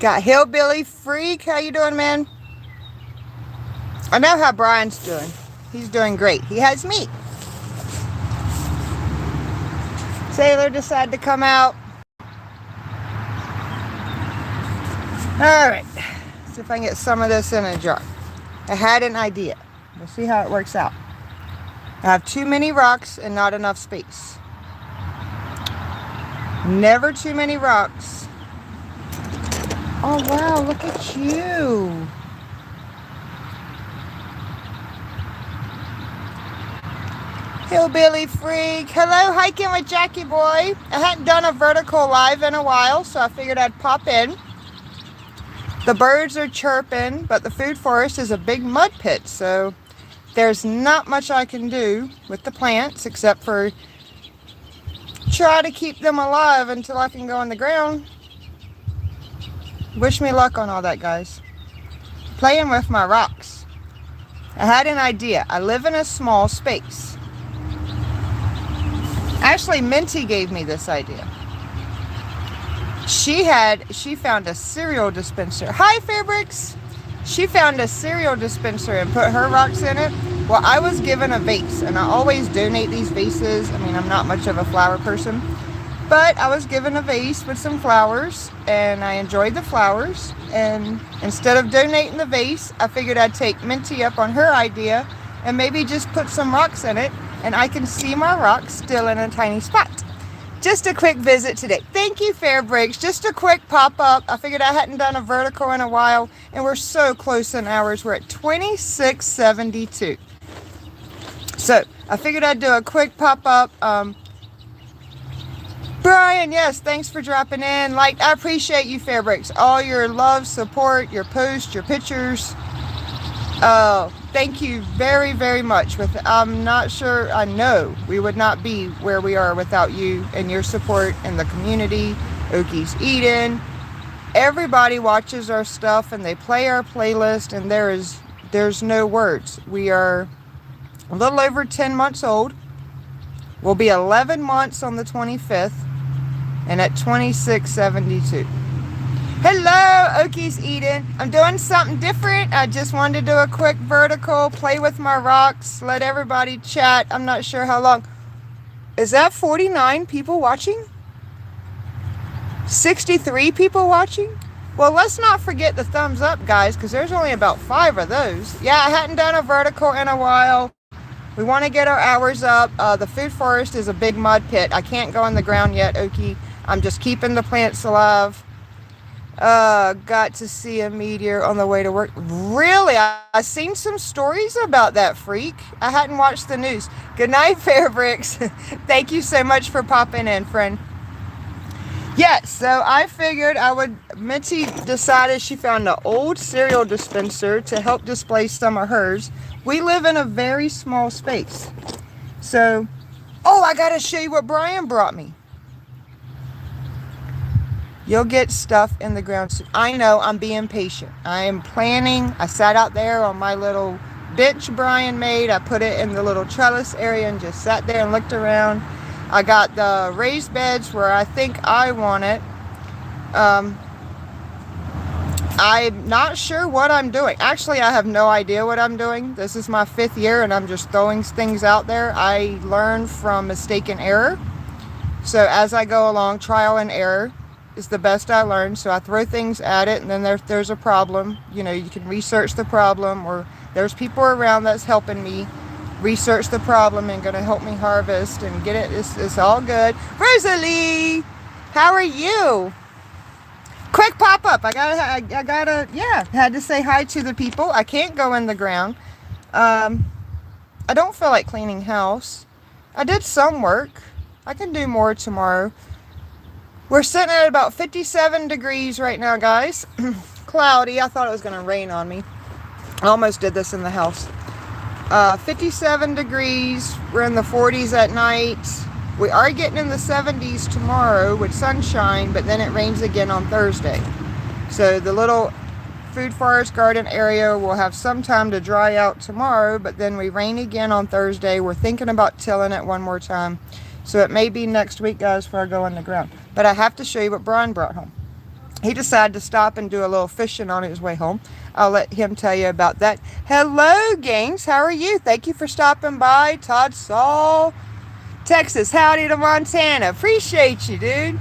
Got Hillbilly Freak. How you doing, man? I know how Brian's doing. He's doing great. He has meat. Sailor decided to come out. All right. See if I can get some of this in a jar. I had an idea. We'll see how it works out. I have too many rocks and not enough space. Never too many rocks. Oh, wow. Look at you. Hillbilly Freak. Hello, hiking with Jackie Boy. I hadn't done a vertical live in a while, so I figured I'd pop in. The birds are chirping, but the food forest is a big mud pit, so there's not much I can do with the plants except for try to keep them alive until I can go in the ground. Wish me luck on all that, guys. Playing with my rocks. I had an idea. I live in a small space. Actually, Minty gave me this idea. She found a cereal dispenser. Hi, Fabrics. She found a cereal dispenser and put her rocks in it. Well, I was given a vase, and I always donate these vases. I mean, I'm not much of a flower person, but I was given a vase with some flowers, and I enjoyed the flowers. And instead of donating the vase, I figured I'd take Minty up on her idea and maybe just put some rocks in it, and I can see my rocks still in a tiny spot. Just a quick visit today. Thank you, Fairbricks. Just a quick pop-up. I figured I hadn't done a vertical in a while, and we're so close in hours. We're at 2672. So I figured I'd do a quick pop-up. Brian, yes, thanks for dropping in. I appreciate you, Fairbricks. All your love, support, your posts, your pictures. Thank you very, very much. I'm not sure, I know we would not be where we are without you and your support in the community. Okies Eden. Everybody watches our stuff and they play our playlist, and there's no words. We are a little over 10 months old. We'll be 11 months on the 25th and at 2672. Hello, Okies Eden. I'm doing something different. I just wanted to do a quick vertical, play with my rocks, let everybody chat. I'm not sure how long. Is that 49 people watching? 63 people watching? Well, let's not forget the thumbs up, guys, because there's only about 5 of those. Yeah, I hadn't done a vertical in a while. We want to get our hours up. The food forest is a big mud pit. I can't go in the ground yet, Okie. I'm just keeping the plants alive. Got to see a meteor on the way to work. Really? I seen some stories about that, Freak. I hadn't watched the news. Good night, Fairbricks. Thank you so much for popping in, friend. Yes, so I figured Minty decided she found an old cereal dispenser to help display some of hers. We live in a very small space. So, I gotta show you what Brian brought me. You'll get stuff in the ground soon. I know, I'm being patient. I am planning. I sat out there on my little bench Brian made. I put it in the little trellis area and just sat there and looked around. I got the raised beds where I think I want it. I'm not sure what I'm doing. Actually, I have no idea what I'm doing. This is my 5th year and I'm just throwing things out there. I learn from mistake and error. So as I go along, trial and error is the best I learn. So I throw things at it, and then there's a problem. You can research the problem, or there's people around that's helping me research the problem and going to help me harvest and get it. It's all good. Rosalie, how are you? Quick pop-up. I had to say hi to the people. I can't go in the ground. I don't feel like cleaning house. I did some work. I can do more tomorrow. We're sitting at about 57 degrees right now, guys. Cloudy. I thought it was going to rain on me. I almost did this in the house. 57 degrees. We're in the 40s at night. We are getting in the 70s tomorrow with sunshine, but then it rains again on Thursday. So the little food forest garden area will have some time to dry out tomorrow, but then we rain again on Thursday. We're thinking about tilling it one more time. So it may be next week, guys, before I go in the ground. But I have to show you what Brian brought home. He decided to stop and do a little fishing on his way home. I'll let him tell you about that. Hello, Gaines. How are you? Thank you for stopping by. Todd Saul, Texas. Howdy to Montana. Appreciate you, dude.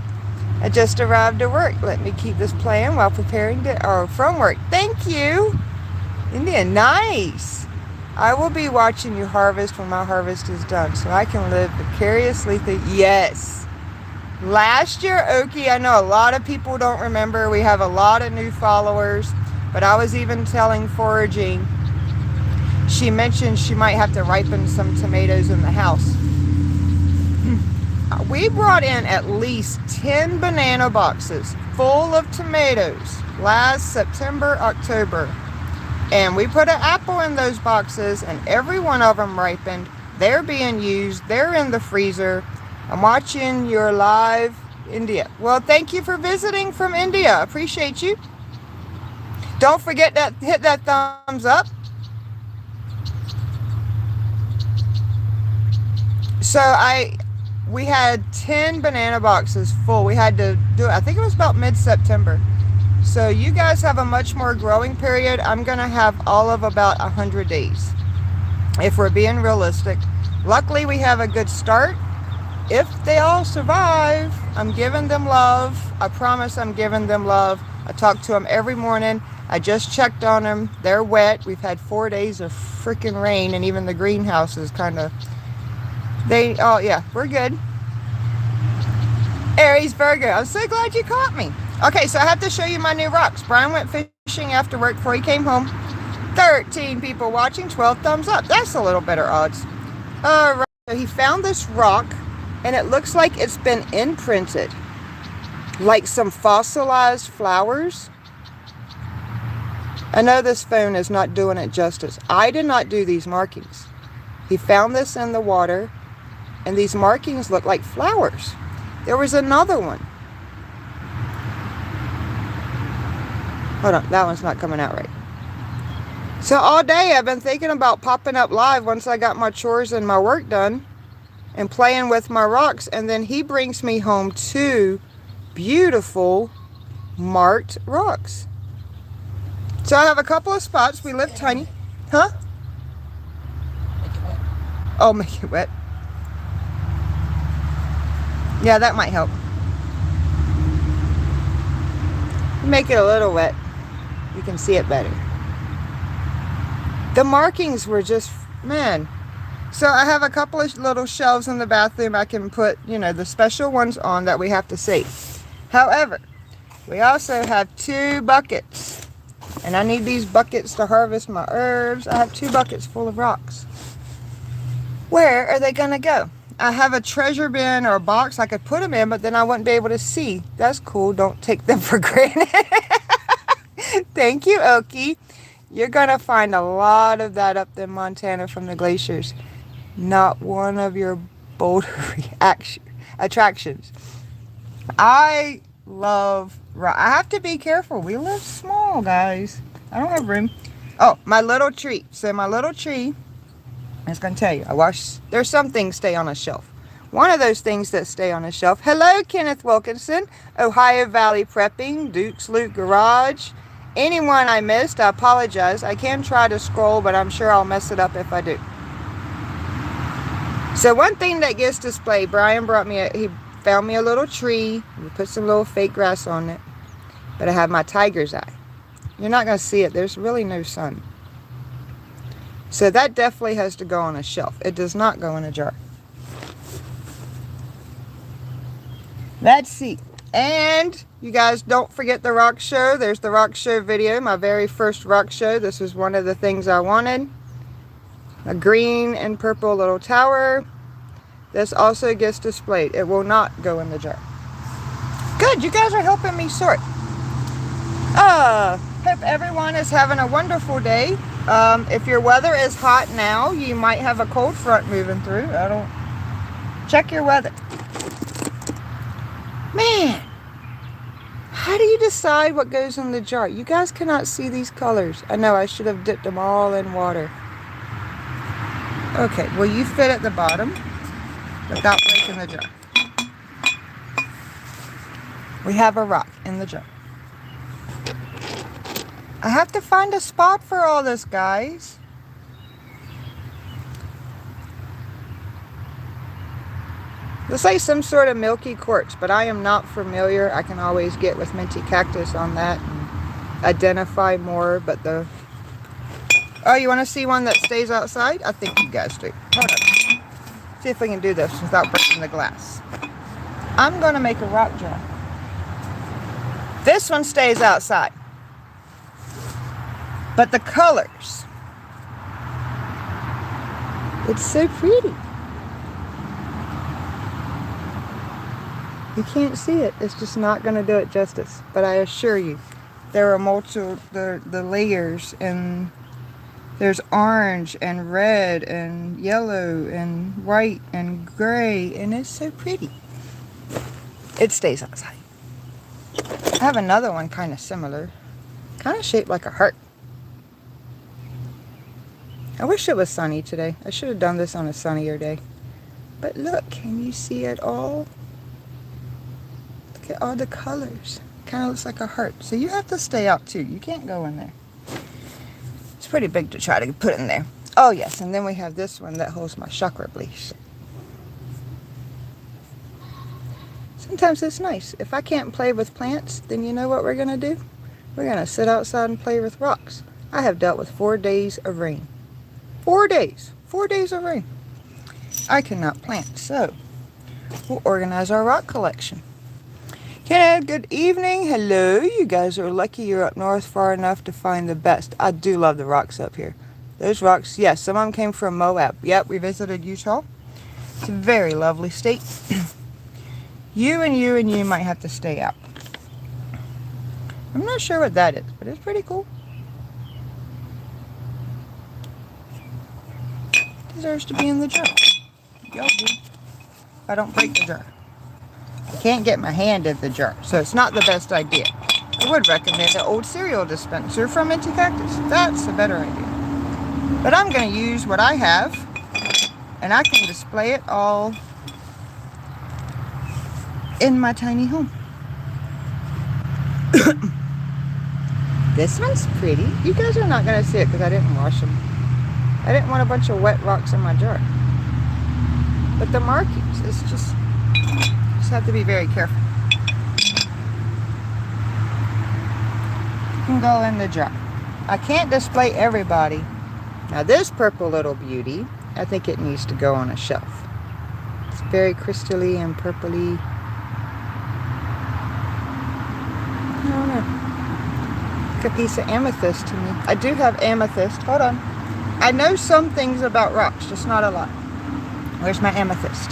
I just arrived at work. Let me keep this playing while preparing from work. Thank you. India, nice. I will be watching you harvest when my harvest is done, so I can live vicariously through. Yes. Last year, Okie, I know a lot of people don't remember. We have a lot of new followers, but I was even telling Foraging. She mentioned she might have to ripen some tomatoes in the house. We brought in at least 10 banana boxes full of tomatoes last September, October. And we put an apple in those boxes, and every one of them ripened. They're being used. They're in the freezer. I'm watching your live, India. Well, thank you for visiting from India. Appreciate you. Don't forget to hit that thumbs up. So we had 10 banana boxes full. We had to do it, I think it was about mid-September. So you guys have a much more growing period. I'm going to have all of about 100 days, if we're being realistic. Luckily, we have a good start. If they all survive, I'm giving them love. I promise I'm giving them love. I talk to them every morning. I just checked on them. They're wet. We've had 4 days of freaking rain, and even the greenhouse is kind of... oh yeah, we're good. Aries Virgo, I'm so glad you caught me. Okay, so I have to show you my new rocks. Brian went fishing after work before he came home. 13 people watching, 12 thumbs up. That's a little better odds. Right, so he found this rock, and it looks like it's been imprinted, like some fossilized flowers. I know this phone is not doing it justice. I did not do these markings. He found this in the water, and these markings look like flowers. There was another one. Hold on, that one's not coming out right. So all day I've been thinking about popping up live once I got my chores and my work done and playing with my rocks, and then he brings me home 2 beautiful marked rocks. So I have a couple of spots. We live tiny. Huh? Oh, make it wet. Yeah, that might help. Make it a little wet. You can see it better. The markings were just, man. So I have a couple of little shelves in the bathroom I can put, the special ones on that we have to save. However, we also have 2 buckets. And I need these buckets to harvest my herbs. I have 2 buckets full of rocks. Where are they going to go? I have a treasure bin or a box I could put them in, but then I wouldn't be able to see. That's cool. Don't take them for granted. Thank you, Okie. You're going to find a lot of that up in Montana from the glaciers. Not one of your boulder attractions. I love rock. I have to be careful. We live small, guys. I don't have room. Oh, my little tree. So my little tree, I was going to tell you, there's some things stay on a shelf. One of those things that stay on a shelf. Hello, Kenneth Wilkinson, Ohio Valley Prepping, Duke's Loot Garage. Anyone I missed, I apologize. I can try to scroll, but I'm sure I'll mess it up if I do. So one thing that gets displayed, Brian brought me, he found me a little tree. We put some little fake grass on it. But I have my tiger's eye. You're not going to see it. There's really no sun. So that definitely has to go on a shelf. It does not go in a jar. Let's see. And you guys don't forget the rock show. There's the rock show video, my very first rock show. This was one of the things I wanted. A green and purple little tower. This also gets displayed. It will not go in the jar. Good, you guys are helping me sort. Hope everyone is having a wonderful day. If your weather is hot now, you might have a cold front moving through. Check your weather. Man, how do you decide what goes in the jar? You guys cannot see these colors. I know I should have dipped them all in water. Okay, will you fit at the bottom without breaking the jar? We have a rock in the jar. I have to find a spot for all this, guys. Looks like some sort of milky quartz, but I am not familiar. I can always get with minty cactus on that and identify more, but the... Oh, you want to see one that stays outside? I think you guys do. Hold on. See if we can do this without breaking the glass. I'm going to make a rock jar. This one stays outside. But the colors, it's so pretty. You can't see it. It's just not going to do it justice. But I assure you, there are multiple, the layers, and there's orange and red and yellow and white and gray, and it's so pretty. It stays outside. I have another one kind of similar, kind of shaped like a heart. I wish it was sunny today. I should have done this on a sunnier day. But look, can you see it all? Look at all the colors. Kind of looks like a heart. So you have to stay out too. You can't go in there. It's pretty big to try to put in there. Oh yes, and then we have this one that holds my chakra bleach. Sometimes it's nice. If I can't play with plants, then you know what we're going to do? We're going to sit outside and play with rocks. I have dealt with 4 days of rain. 4 days. 4 days of rain. I cannot plant, so we'll organize our rock collection. Kenneth, good evening. Hello. You guys are lucky you're up north far enough to find the best. I do love the rocks up here. Those rocks, yes, some of them came from Moab. Yep, we visited Utah. It's a very lovely state. You and you might have to stay out. I'm not sure what that is, but it's pretty cool. Deserves to be in the jar. Y'all do. I don't break the jar. I can't get my hand in the jar, so it's not the best idea. I would recommend an old cereal dispenser from Minty Cactus. That's a better idea. But I'm going to use what I have, and I can display it all in my tiny home. This one's pretty. You guys are not going to see it because I didn't wash them. I didn't want a bunch of wet rocks in my jar. But the markings, it's just have to be very careful. You can go in the jar. I can't display everybody. Now this purple little beauty, I think it needs to go on a shelf. It's very crystally and purpley. I don't know. Like a piece of amethyst to me. I do have amethyst. Hold on. I know some things about rocks, just not a lot. Where's my amethyst?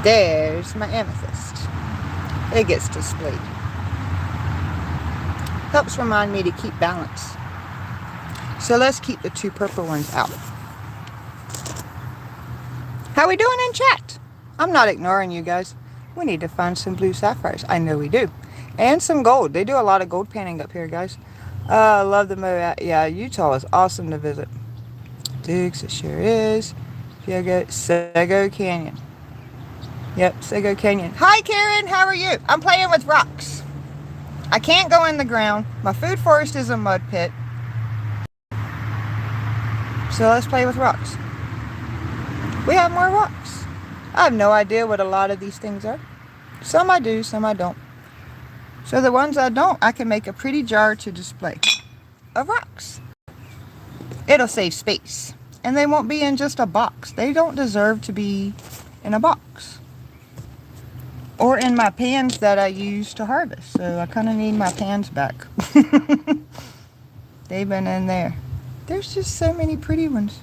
There's my amethyst. It gets displayed. Helps remind me to keep balance. So let's keep the 2 purple ones out. How we doing in chat? I'm not ignoring you guys. We need to find some blue sapphires. I know we do. And some gold. They do a lot of gold panning up here, guys. I love the Moab. Yeah, Utah is awesome to visit. Dukes, it sure is. Sego Canyon. Yep, Sego Canyon. Hi, Karen. How are you? I'm playing with rocks. I can't go in the ground. My food forest is a mud pit. So let's play with rocks. We have more rocks. I have no idea what a lot of these things are. Some I do, some I don't. So the ones I don't, I can make a pretty jar to display of rocks. It'll save space. And they won't be in just a box. They don't deserve to be in a box. Or in my pans that I use to harvest. So I kind of need my pans back. They've been in there. There's just so many pretty ones.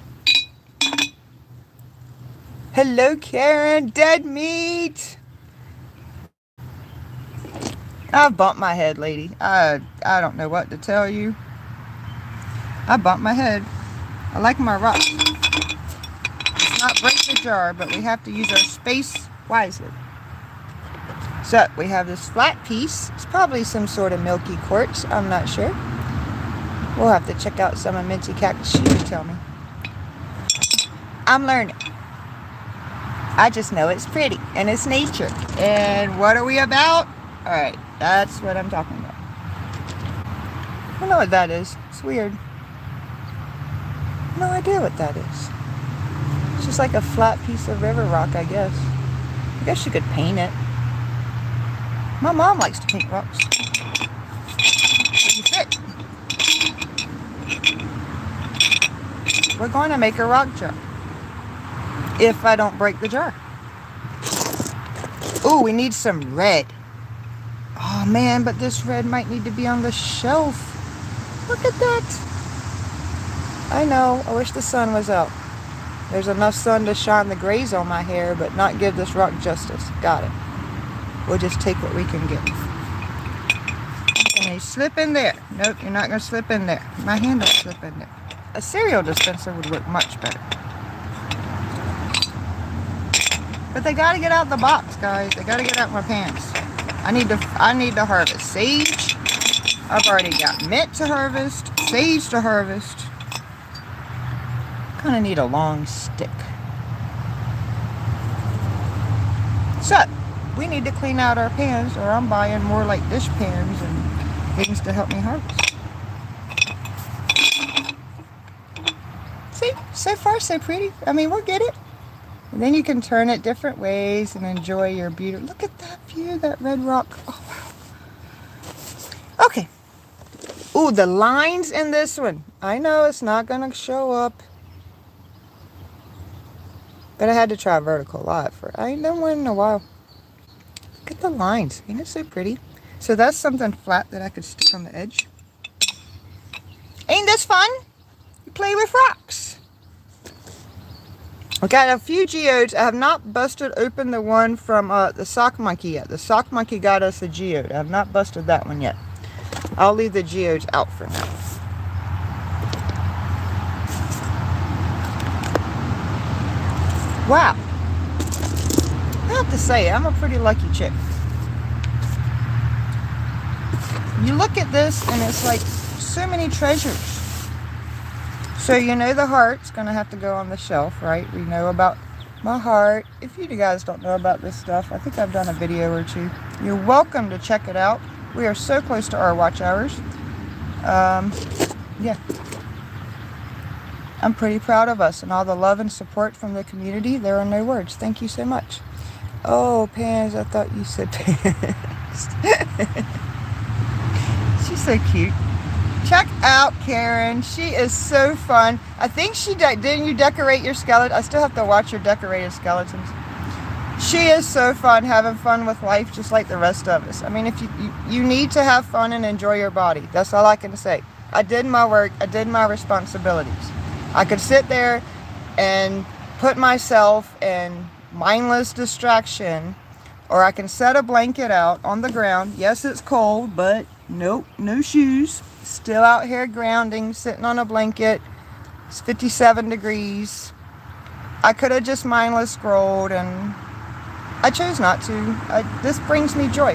Hello, Karen. Dead meat. I've bumped my head, lady. I don't know what to tell you. I bumped my head. I like my rocks. Let's not break the jar, but we have to use our space wisely. So we have this flat piece. It's probably some sort of milky quartz. I'm not sure. We'll have to check out some of Minty Cactus. She would tell me. I'm learning. I just know it's pretty and it's nature. And what are we about? Alright, that's what I'm talking about. don't know what that is. It's weird. No idea what that is. It's just like a flat piece of river rock, I guess. I guess you could paint it. My mom likes to paint rocks. You fit. We're going to make a rock jar. If I don't break the jar. Ooh, we need some red. Oh man, but this red might need to be on the shelf. Look at that. I know, I wish the sun was out. There's enough sun to shine the grays on my hair, but not give this rock justice. Got it. We'll just take what we can get. And you slip in there. Nope, you're not going to slip in there. My hand don't slip in there. A cereal dispenser would work much better. But they got to get out the box, guys. They got to get out my pans. I need to harvest sage. I've already got mint to harvest, sage to harvest. Kind of need a long stick. So, we need to clean out our pans, or I'm buying more like dish pans and things to help me harvest. See, so far so pretty. I mean, we'll get it. And then you can turn it different ways and enjoy your beauty. Look at that view, that red rock. Oh, wow. Okay. Ooh, the lines in this one. I know it's not going to show up. But I had to try vertical live for I ain't done one in a while. Look at the lines. Ain't it so pretty? So that's something flat that I could stick on the edge. Ain't this fun? You play with rocks. I got a few geodes. I have not busted open the one from the sock monkey yet. The sock monkey got us a geode. I have not busted that one yet. I'll leave the geodes out for now. Wow. I have to say, I'm a pretty lucky chick. You look at this and it's like so many treasures. So you know the heart's going to have to go on the shelf, right? We know about my heart. If you guys don't know about this stuff, I think I've done a video or two. You're welcome to check it out. We are so close to our watch hours. Yeah. I'm pretty proud of us and all the love and support from the community. There are no words. Thank you so much. Oh, pans. I thought you said pans. She's so cute. Check out Karen. She is so fun. I think she didn't you decorate your skeleton? I still have to watch your decorated skeletons. She is so fun, having fun with life just like the rest of us. I mean, if you need to have fun and enjoy your body. That's all I can say. I did my work. I did my responsibilities. I could sit there and put myself in mindless distraction, or I can set a blanket out on the ground. Yes, it's cold, but nope, no shoes. Still out here grounding, sitting on a blanket. It's 57 degrees. I could have just mindless scrolled, and I chose not to. This brings me joy.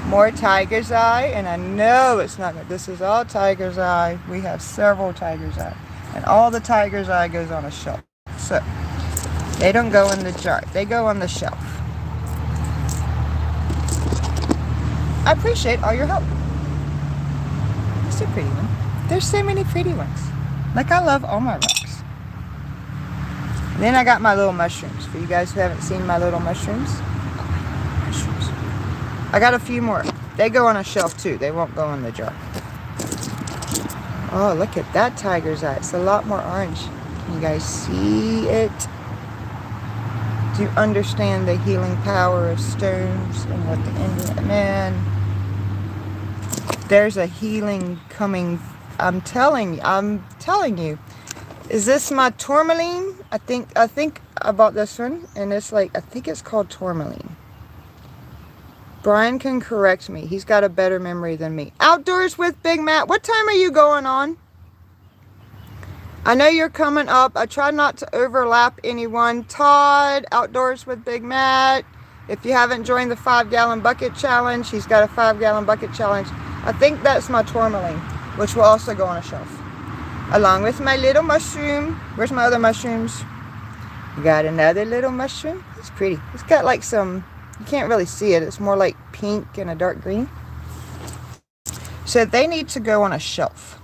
More tiger's eye, and I know it's not good. This is all tiger's eye. We have several tiger's eye. And all the tiger's eye goes on a shelf. So, they don't go in the jar. They go on the shelf. I appreciate all your help. It's a pretty one. There's so many pretty ones. Like, I love all my rocks. And then I got my little mushrooms. For you guys who haven't seen my little mushrooms. Oh, mushrooms. I got a few more. They go on a shelf too. They won't go in the jar. Oh, look at that tiger's eye. It's a lot more orange. Can you guys see it? Do you understand the healing power of stones and what the Indian man? There's a healing coming. I'm telling you. Is this my tourmaline? I think I bought this one, and it's like, I think it's called tourmaline. Brian can correct me. He's got a better memory than me. Outdoors with Big Matt. What time are you going on? I know you're coming up. I try not to overlap anyone. Todd, Outdoors with Big Matt. If you haven't joined the 5-gallon bucket challenge, he's got a 5-gallon bucket challenge. I think that's my tourmaline, which will also go on a shelf. Along with my little mushroom. Where's my other mushrooms? We got another little mushroom. It's pretty. It's got like some... You can't really see it. It's more like pink and a dark green. So they need to go on a shelf.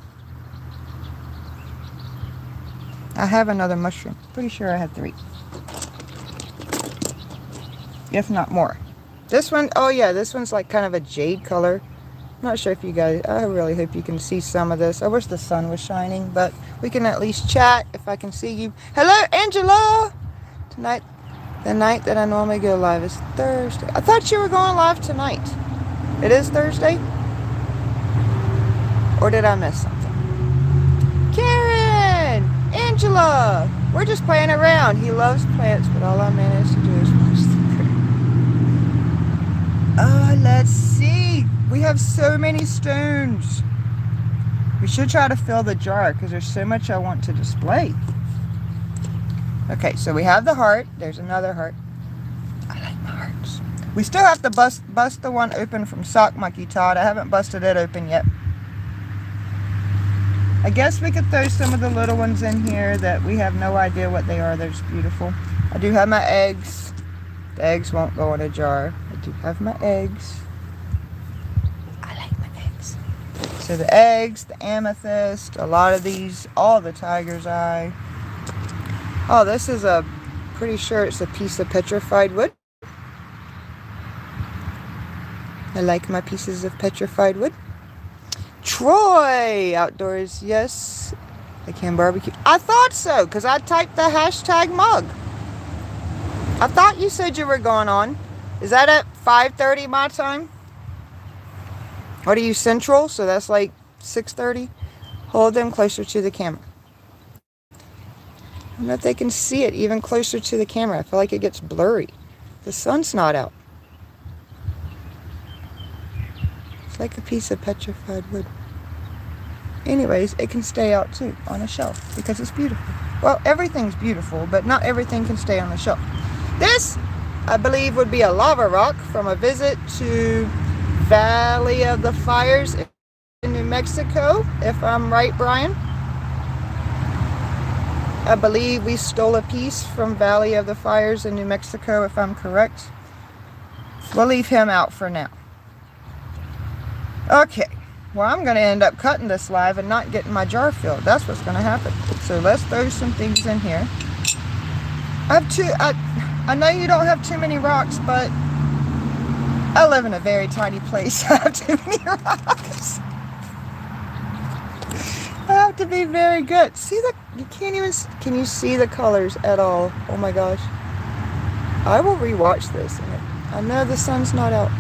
I have another mushroom. Pretty sure I had 3. If not more. This one, oh yeah, this one's like kind of a jade color. Not sure if you guys, I really hope you can see some of this. I wish the sun was shining, but we can at least chat if I can see you. Hello, Angela! Tonight, the night that I normally go live is Thursday. I thought you were going live tonight. It is Thursday? Or did I miss something? Karen! Angela! We're just playing around. He loves plants, but all I managed to do is watch the critter. Oh, let's see. We have so many stones. We should try to fill the jar because there's so much I want to display. Okay, so we have the heart. There's another heart. I like my hearts. We still have to bust the one open from Sock Monkey Todd. I haven't busted it open yet. I guess we could throw some of the little ones in here that we have no idea what they are. They're just beautiful. I do have my eggs. The eggs won't go in a jar. I do have my eggs. I like my eggs. So the eggs, the amethyst, a lot of these, all the tiger's eye. Oh, this is pretty sure it's a piece of petrified wood. I like my pieces of petrified wood. Troy! Outdoors, yes. I can barbecue. I thought so, because I typed the hashtag mug. I thought you said you were going on. Is that at 5:30 my time? What are you, Central? So that's like 6:30? Hold them closer to the camera. I don't know if they can see it even closer to the camera. I feel like it gets blurry. The sun's not out. It's like a piece of petrified wood. Anyways, it can stay out too on a shelf because it's beautiful. Well, everything's beautiful, but not everything can stay on the shelf. This, I believe, would be a lava rock from a visit to Valley of the Fires in New Mexico, if I'm right, Brian. I believe we stole a piece from Valley of the Fires in New Mexico, if I'm correct. We'll leave him out for now. Okay, well, I'm going to end up cutting this live and not getting my jar filled. That's what's going to happen. So let's throw some things in here. I know you don't have too many rocks, but I live in a very tiny place. I have too many rocks. I have to be very good. See you can't even, can you see the colors at all? Oh my gosh. I will rewatch this. I know the sun's not out.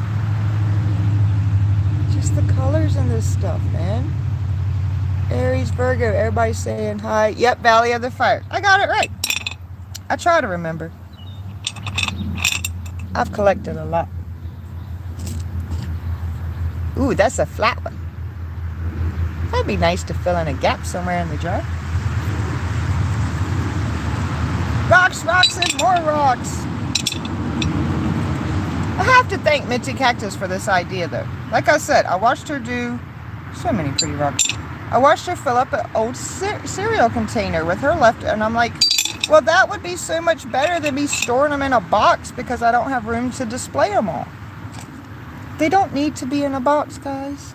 Just the colors in this stuff, man. Aries, Virgo, everybody's saying hi. Yep, Valley of the Fire. I got it right. I try to remember. I've collected a lot. Ooh, that's a flat one. That'd be nice to fill in a gap somewhere in the jar. Rocks, rocks, and more rocks. I have to thank Minty Cactus for this idea, though. Like I said, I watched her do so many pretty rocks. I watched her fill up an old cereal container with her left, and I'm like, well, that would be so much better than me storing them in a box because I don't have room to display them all. They don't need to be in a box, guys.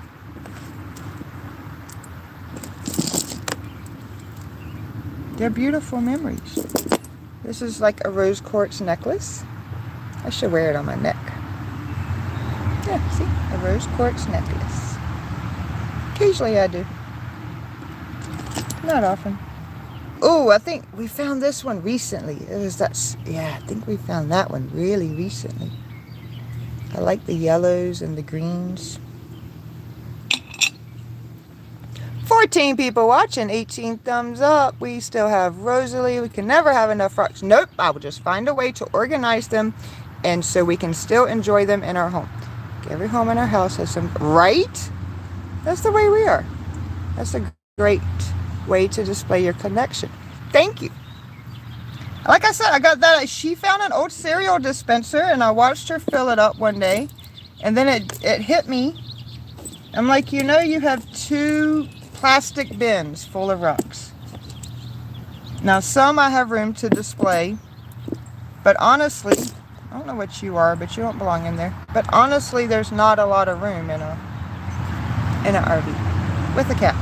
They're beautiful memories. This is like a rose quartz necklace. I should wear it on my neck. Yeah, see? A rose quartz necklace. Occasionally I do. Not often. Oh, I think we found this one recently. It was that, yeah, I think we found that one really recently. I like the yellows and the greens. 14 people watching, 18 thumbs up. We still have Rosalie. We can never have enough rocks. Nope, I will just find a way to organize them and so we can still enjoy them in our home. Every home in our house has some, right? That's the way we are. That's a great way to display your connection. Thank you. Like I said, I got that. She found an old cereal dispenser and I watched her fill it up one day. And then it hit me. I'm like, you know, you have 2 plastic bins full of rocks. Now, some I have room to display. But honestly, I don't know what you are, but you don't belong in there. But honestly, there's not a lot of room in in an RV with a cat.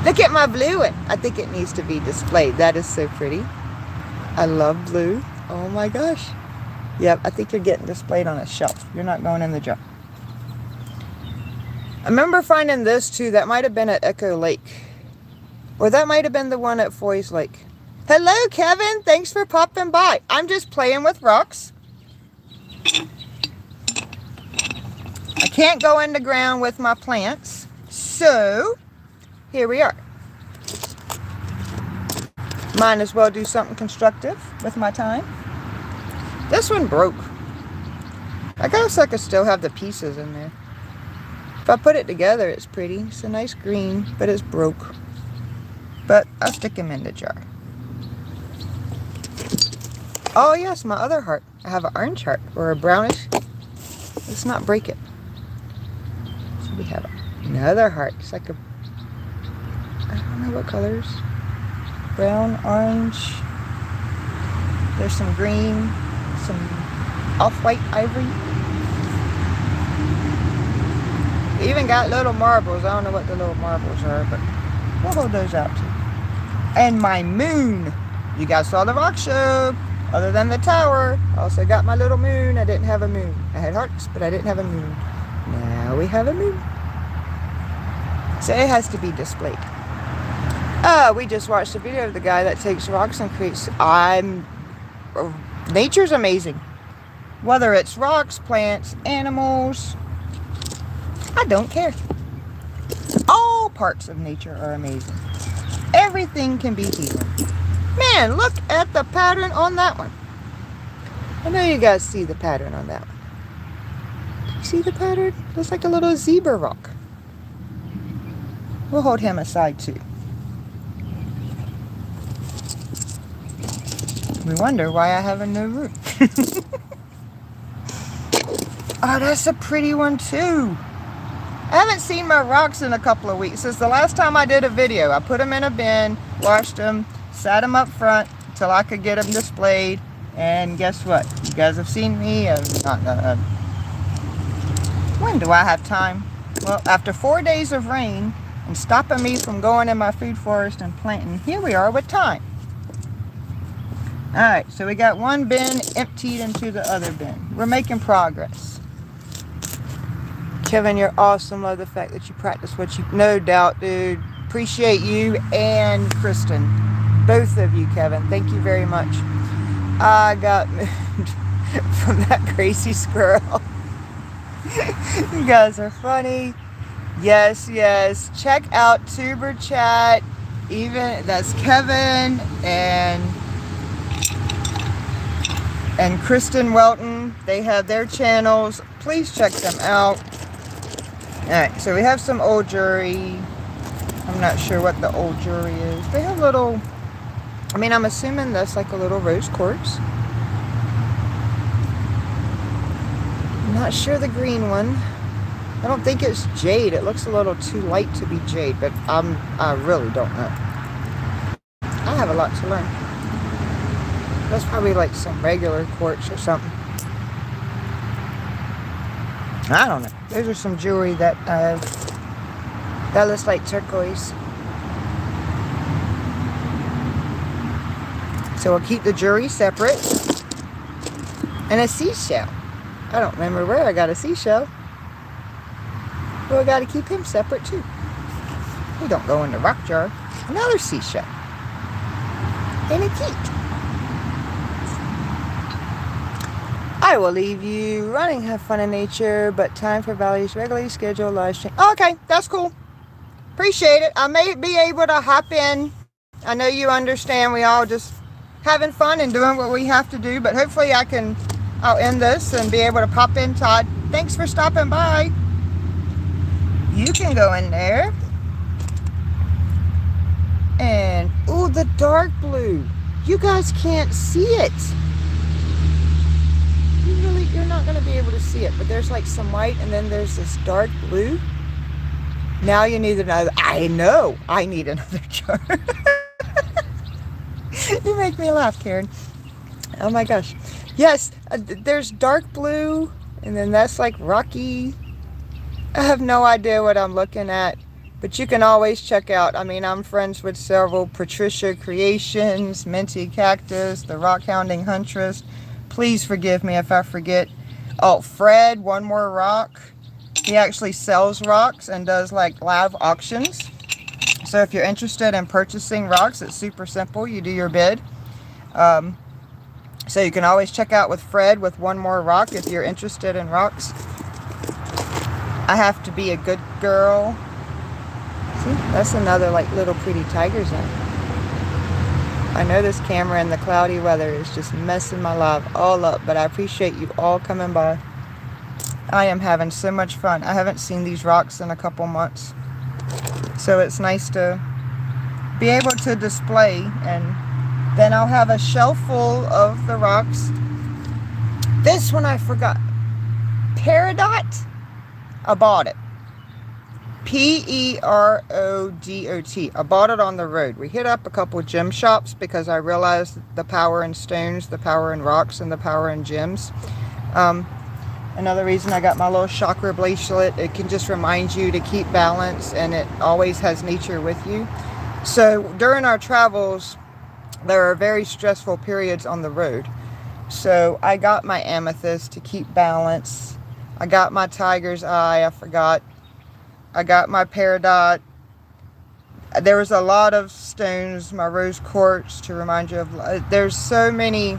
Look at my blue one. I think it needs to be displayed. That is so pretty. I love blue. Oh my gosh. Yep, I think you're getting displayed on a shelf. You're not going in the jar. I remember finding this too. That might have been at Echo Lake. Or that might have been the one at Foy's Lake. Hello, Kevin. Thanks for popping by. I'm just playing with rocks. I can't go in the ground with my plants. So, here we are. Might as well do something constructive with my time. This one broke. I guess I could still have the pieces in there. If I put it together, it's pretty. It's a nice green, but it's broke. But I'll stick him in the jar. Oh yes, my other heart. I have an orange heart, or a brownish. Let's not break it. So we have another heart. It's like a, I don't know what colors. Brown, orange. There's some green, some off-white ivory. We even got little marbles. I don't know what the little marbles are, but we'll hold those out too. And my moon. You guys saw the rock show. Other than the tower, I also got my little moon. I didn't have a moon. I had hearts, but I didn't have a moon. Now we have a moon. So it has to be displayed. We just watched a video of the guy that takes rocks and creates... Nature's amazing. Whether it's rocks, plants, animals... I don't care. All parts of nature are amazing. Everything can be healing. Man, look at the pattern on that one. I know you guys see the pattern on that one. You see the pattern? Looks like a little zebra rock. We'll hold him aside too. We wonder why I have a no root. Oh, that's a pretty one too. I haven't seen my rocks in a couple of weeks. Since the last time I did a video, I put them in a bin, washed them, sat them up front until I could get them displayed. And guess what? You guys have seen me. When do I have time? Well, after 4 days of rain and stopping me from going in my food forest and planting, here we are with time. Alright, so we got one bin emptied into the other bin. We're making progress. Kevin, you're awesome. Love the fact that you practice what you... No doubt, dude. Appreciate you and Kristen. Both of you, Kevin. Thank you very much. I got moved from that crazy squirrel. You guys are funny. Yes, yes. Check out Tuber Chat. Even... That's Kevin and Kristen Welton. They have their channels. Please check them out. Alright, so we have some old jewelry. I'm not sure what the old jewelry is. They have little... I mean, I'm assuming that's like a little rose quartz. I'm not sure the green one. I don't think it's jade. It looks a little too light to be jade, but I really don't know. I have a lot to learn. That's probably like some regular quartz or something. I don't know. Those are some jewelry that looks like turquoise. So we'll keep the jewelry separate. And a seashell. I don't remember where I got a seashell. Well, I got to keep him separate too. He don't go in the rock jar. Another seashell. Ain't it cute? I will leave you running, have fun in nature, but time for Valley's regularly scheduled live stream. Okay, that's cool. Appreciate it. I may be able to hop in. I know you understand we all just having fun and doing what we have to do, but hopefully I'll end this and be able to pop in. Todd, thanks for stopping by. You can go in there. And, ooh, the dark blue. You guys can't see it. You're not going to be able to see it, but there's like some white and then there's this dark blue. Now you need another. I know I need another jar. You make me laugh, Karen. Oh my gosh. Yes, there's dark blue and then that's like rocky. I have no idea what I'm looking at. But you can always check out, I mean, I'm friends with several: Patricia Creations, Minty Cactus, the Rock Hounding Huntress. Please forgive me if I forget. Oh, Fred, One More Rock. He actually sells rocks and does like live auctions. So if you're interested in purchasing rocks, it's super simple. You do your bid. So you can always check out with Fred with One More Rock if you're interested in rocks. I have to be a good girl. See, that's another like little pretty tiger zone. I know this camera in the cloudy weather is just messing my life all up, but I appreciate you all coming by. I am having so much fun. I haven't seen these rocks in a couple months. So it's nice to be able to display, and then I'll have a shelf full of the rocks. This one I forgot. Peridot. I bought it. Perodot. I bought it on the road. We hit up a couple gem shops because I realized the power in stones, the power in rocks, and the power in gems. Another reason I got my little chakra bracelet, it can just remind you to keep balance, and it always has nature with you. So during our travels, there are very stressful periods on the road. So I got my amethyst to keep balance. I got my tiger's eye, I forgot. I got my peridot. There was a lot of stones, my rose quartz to remind you of. There's so many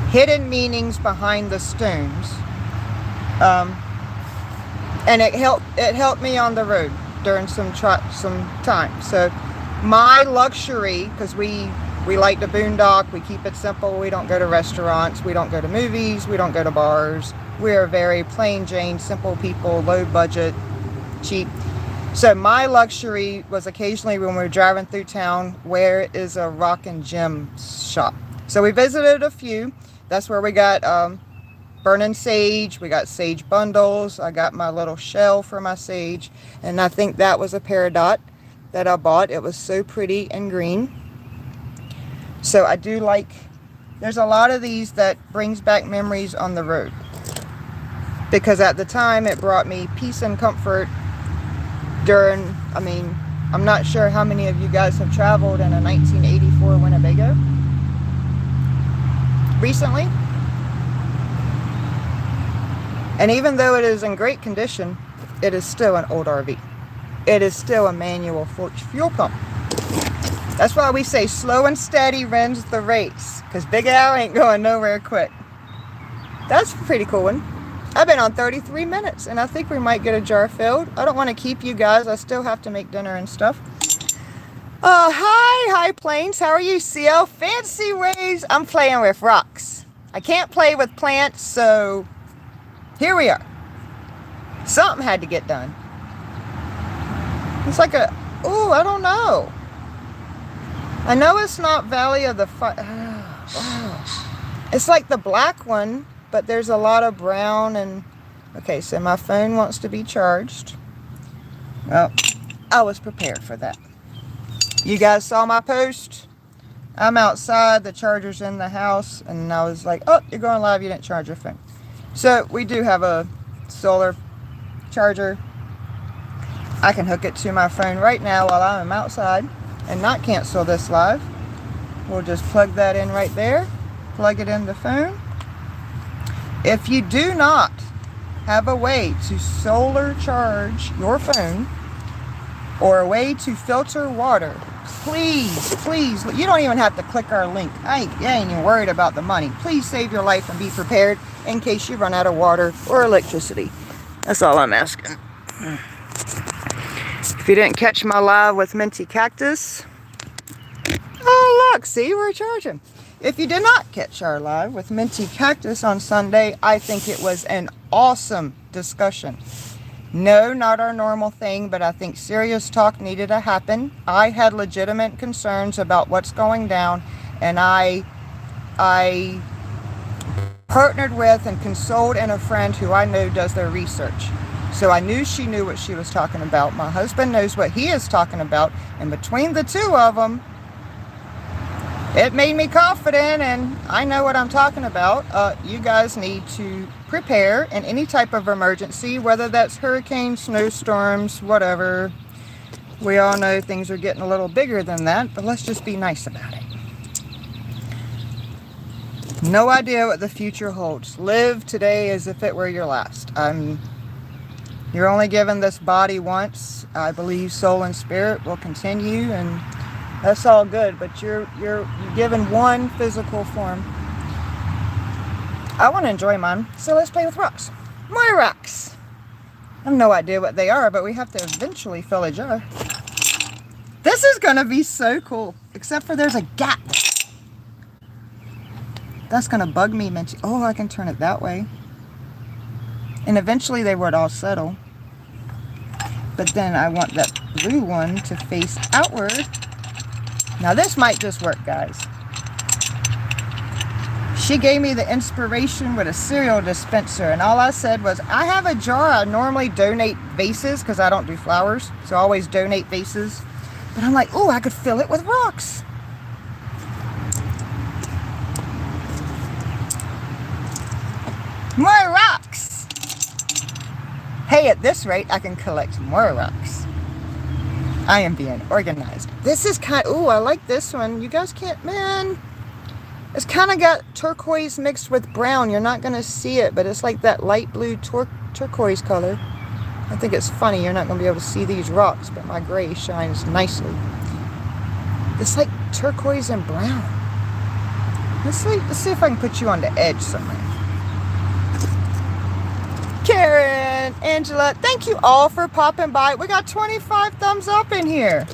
hidden meanings behind the stones. And it helped me on the road during some time. So my luxury, because we like to boondock, we keep it simple, we don't go to restaurants, we don't go to movies, we don't go to bars. We're very plain Jane, simple people, low budget, cheap. So my luxury was occasionally when we were driving through town, where is a rock and gem shop? So we visited a few. That's where we got burning sage. We got sage bundles. I got my little shell for my sage. And I think that was a peridot that I bought. It was so pretty and green. So I do like, there's a lot of these that brings back memories on the road. Because at the time it brought me peace and comfort during, I mean, I'm not sure how many of you guys have traveled in a 1984 Winnebago recently. And even though it is in great condition, it is still an old RV. It is still a manual fuel pump. That's why we say slow and steady wins the race, because Big Al ain't going nowhere quick. That's a pretty cool one. I've been on 33 minutes, and I think we might get a jar filled. I don't want to keep you guys. I still have to make dinner and stuff. Hi, High Plains. How are you, CL? Fancy ways. I'm playing with rocks. I can't play with plants, so here we are. Something had to get done. It's like a, ooh, I don't know. I know it's not Valley of the Fire. It's like the black one, but there's a lot of brown and, okay, so my phone wants to be charged. Well, I was prepared for that. You guys saw my post. I'm outside, the charger's in the house, and I was like, oh, you're going live, you didn't charge your phone. So we do have a solar charger. I can hook it to my phone right now while I'm outside and not cancel this live. We'll just plug that in right there, plug it in the phone. If you do not have a way to solar charge your phone or a way to filter water, please, you don't even have to click our link. I ain't even worried about the money. Please save your life and be prepared in case you run out of water or electricity. That's all I'm asking. If you didn't catch my live with Minty Cactus, oh look, see, we're charging. If you did not catch our live with Minty Cactus on Sunday, I think it was an awesome discussion. No, not our normal thing, but I think serious talk needed to happen. I had legitimate concerns about what's going down, and I partnered with and consoled in a friend who I know does their research. So I knew she knew what she was talking about. My husband knows what he is talking about, and between the two of them, it made me confident, and I know what I'm talking about. You guys need to prepare in any type of emergency, whether that's hurricanes, snowstorms, whatever, We all know things are getting a little bigger than that, but let's just be nice about it. No idea what the future holds. Live today as if it were your last. You're only given this body once. I believe soul and spirit will continue, and that's all good, but you're given one physical form. I want to enjoy mine, so let's play with rocks. More rocks. I have no idea what they are, but we have to eventually fill a jar. This is going to be so cool, except for there's a gap. That's going to bug me. Oh, I can turn it that way. And eventually they would all settle. But then I want that blue one to face outward. Now this might just work, guys. She gave me the inspiration with a cereal dispenser, and all I said was, I have a jar. I normally donate vases because I don't do flowers, so I always donate vases. But I'm like, oh, I could fill it with rocks. More rocks. Hey, at this rate, I can collect more rocks. I am being organized. This is ooh, I like this one. You guys can't, man. It's kind of got turquoise mixed with brown. You're not going to see it, but it's like that light blue turquoise color. I think it's funny. You're not going to be able to see these rocks, but my gray shines nicely. It's like turquoise and brown. Let's see if I can put you on the edge somewhere. Karen, Angela, thank you all for popping by. We got 25 thumbs up in here.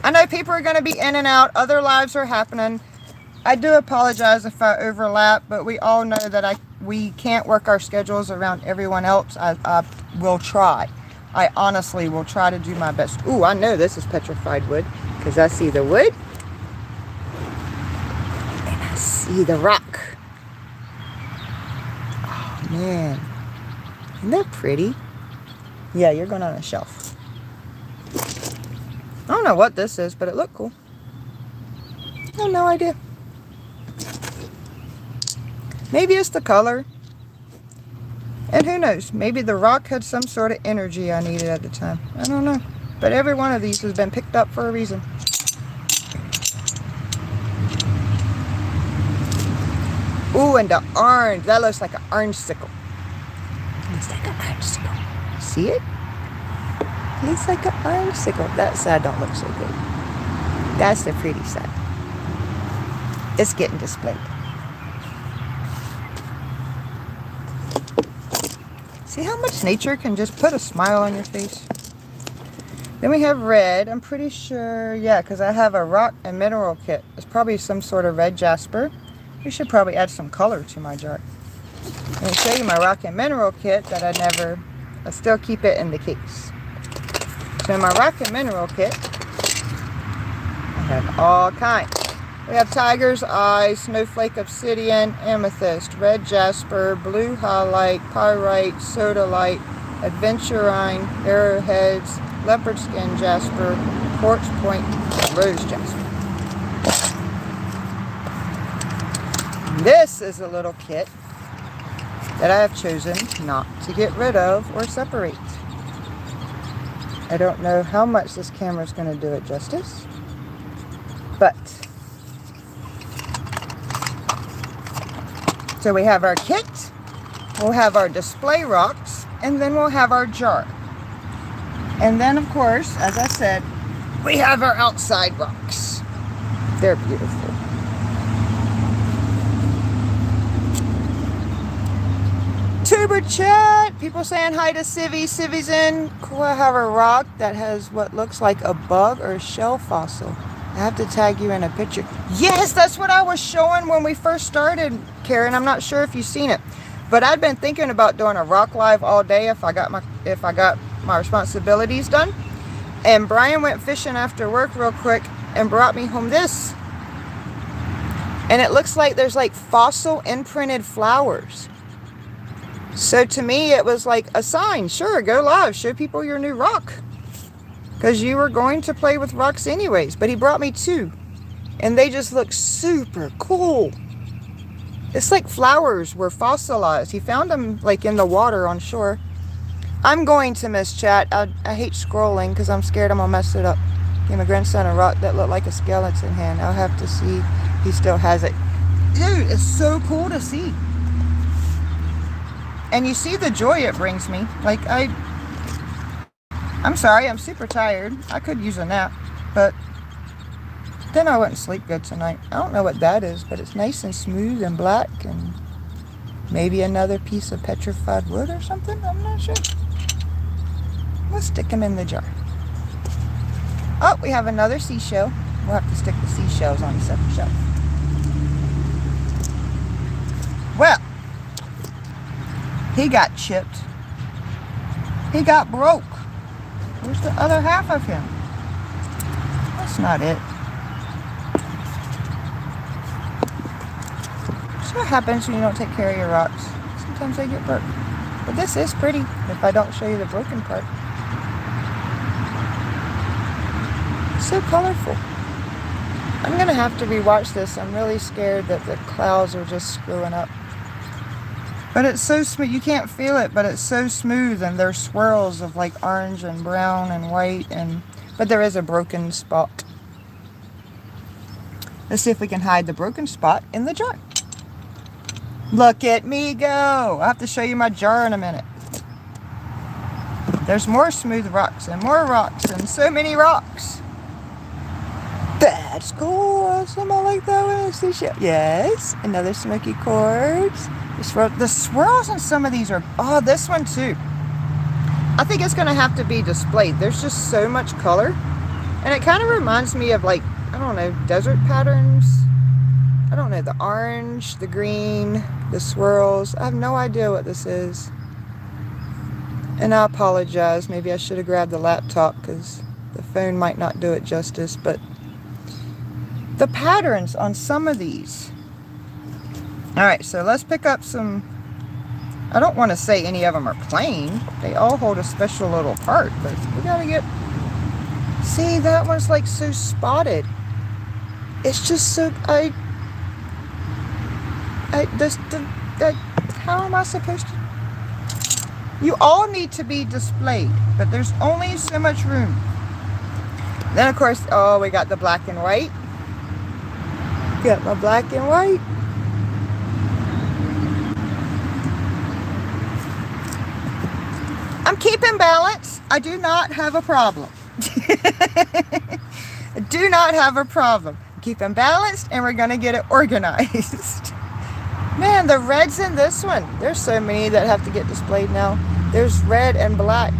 I know people are going to be in and out. Other lives are happening. I do apologize if I overlap, but we all know that we can't work our schedules around everyone else. I will try. I honestly will try to do my best. Ooh, I know this is petrified wood because I see the wood and I see the rock. Oh, man. Isn't that pretty? Yeah, you're going on a shelf. I don't know what this is, but it looked cool. I have no idea. Maybe it's the color. And who knows? Maybe the rock had some sort of energy I needed at the time. I don't know. But every one of these has been picked up for a reason. Ooh, and the orange. That looks like an orange sickle. Looks like an orange sickle. See it? Looks like an orange sickle. That side don't look so good. That's the pretty side. It's getting displayed. See how much nature can just put a smile on your face? Then we have red. I'm pretty sure, yeah, because I have a rock and mineral kit. It's probably some sort of red jasper. We should probably add some color to my jar. Let me show you my rock and mineral kit that I still keep it in the case. So in my rock and mineral kit, I have all kinds. We have tiger's eye, snowflake obsidian, amethyst, red jasper, blue highlight, pyrite, sodalite, adventurine, arrowheads, leopard skin jasper, quartz point, rose jasper. This is a little kit that I have chosen not to get rid of or separate. I don't know how much this camera is going to do it justice, but so we have our kit, we'll have our display rocks, and then we'll have our jar. And then, of course, as I said, we have our outside rocks. They're beautiful. Tuber chat, people saying hi to Civvy. Civvy's in. Cool, I have a rock that has what looks like a bug or a shell fossil. I have to tag you in a picture. Yes, that's what I was showing when we first started, Karen. I'm not sure if you've seen it, but I'd been thinking about doing a rock live all day if I got my responsibilities done. And Brian went fishing after work real quick and brought me home this. And it looks like there's like fossil imprinted flowers. So to me, it was like a sign. Sure, go live, show people your new rock. Because you were going to play with rocks anyways. But he brought me two. And they just look super cool. It's like flowers were fossilized. He found them like in the water on shore. I'm going to miss chat. I hate scrolling because I'm scared I'm going to mess it up. Gave my grandson a rock that looked like a skeleton hand. I'll have to see if he still has it. Dude, it's so cool to see. And you see the joy it brings me. Like, I'm sorry, I'm super tired. I could use a nap, but then I wouldn't sleep good tonight. I don't know what that is, but it's nice and smooth and black, and maybe another piece of petrified wood or something. I'm not sure. Let's stick them in the jar. Oh, we have another seashell. We'll have to stick the seashells on a separate shelf. Well, he got chipped. He got broke. Where's the other half of him? That's not it. That's what happens when you don't take care of your rocks. Sometimes they get broke. But this is pretty if I don't show you the broken part. So colorful. I'm gonna have to rewatch this. I'm really scared that the clouds are just screwing up. But it's so smooth. You can't feel it, but it's so smooth, and there's swirls of like orange and brown and white, but there is a broken spot. Let's see if we can hide the broken spot in the jar. Look at me go. I'll have to show you my jar in a minute. There's more smooth rocks and more rocks and so many rocks. That's cool. Awesome. I like that one. Yes. Another smoky quartz. The swirls on some of these are... Oh, this one too. I think it's going to have to be displayed. There's just so much color. And it kind of reminds me of, like, I don't know, desert patterns. I don't know, the orange, the green, the swirls. I have no idea what this is. And I apologize. Maybe I should have grabbed the laptop because the phone might not do it justice. But the patterns on some of these. Alright, so let's pick up some... I don't want to say any of them are plain. They all hold a special little part, but we gotta get... See, that one's like so spotted. It's just so... how am I supposed to... You all need to be displayed, but there's only so much room. Then, of course, oh, we got the black and white. Got my black and white. I'm keeping balance. I do not have a problem. I do not have a problem. Keep them balanced, and we're going to get it organized. Man, the reds in this one. There's so many that have to get displayed now. There's red and black.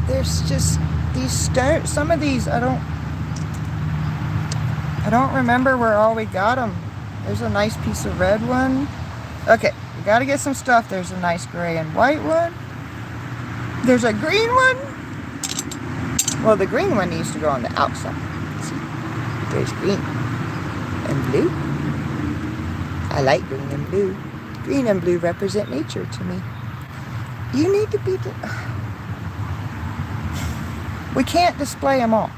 There's just these stones. Some of these, I don't remember where all we got them. There's a nice piece of red one. Okay, we got to get some stuff. There's a nice gray and white one. There's a green one. Well, the green one needs to go on the outside. Let's see. There's green and blue. I like green and blue. Green and blue represent nature to me. You need to be... We can't display them all.